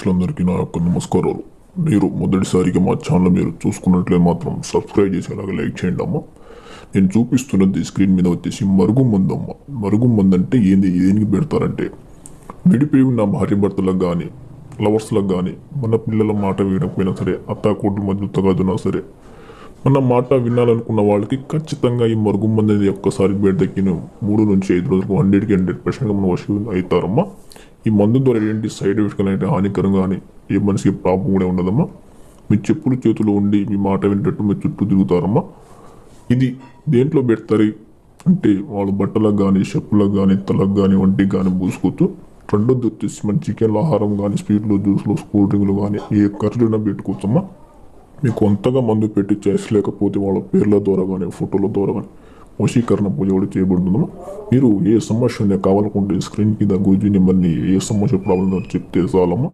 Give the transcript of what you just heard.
ప్రేక్షకులందరికీ నా యొక్క నమస్కారాలు. మీరు మొదటిసారిగా మా ఛానల్ మీరు చూసుకున్నట్లే మాత్రం సబ్స్క్రైబ్ చేసి అలాగే లైక్ చేయండి అమ్మ. నేను చూపిస్తున్నది స్క్రీన్ మీద వచ్చేసి మరుగుమందు అమ్మ. మరుగుమందు అంటే ఏంది, దేనికి పెడతారంటే విడిపోయి ఉన్న భార్య భర్తలకు కానీ లవర్స్లకు కానీ మన పిల్లల మాట వినకపోయినా సరే, అత్తాకోట్ల మధ్య తగాదున్నా సరే, మన మాట వినాలనుకున్న వాళ్ళకి ఖచ్చితంగా ఈ మరుగుమందు అనేది ఒక్కసారి బయటెక్కిన 3 నుంచి 5 రోజులకు 100% మనం వశం అవుతారమ్మా. ఈ మందు ద్వారా ఏంటి సైడ్ ఎఫెక్ట్స్ కానీ హానికరం కానీ ఏ మనిషికి ప్రాబ్లం కూడా ఉండదమ్మా. మీ చెప్పులు చేతులు ఉండి మీ మాట వినేటట్టు మీ చుట్టూ తిరుగుతారమ్మా. ఇది దేంట్లో పెడతారు అంటే వాళ్ళు బట్టలకు కానీ చెప్పులకు కానీ తలకు కానీ వంటికి కానీ పూసుకోవచ్చు. రెండోది వచ్చేసి మన చికెన్లో ఆహారం కానీ స్వీట్లు జ్యూస్లు కూల్ డ్రింక్లు కానీ ఏ ఖర్చులైనా పెట్టుకోవచ్చమ్మా. మీకు అంతగా మందు పెట్టి లేకపోతే వాళ్ళ పేర్ల ద్వారా కానీ ఫోటోల ద్వారా కానీ వశీకరణ పూజ కూడా చేయబడుతుందమ్మా. మీరు ఏ సమస్య కావాలనుకుంటే స్క్రీన్ కింద గురించి నెంబర్ని ఏ సమస్య ప్రాబ్లం చెప్తే చాలమ్మా.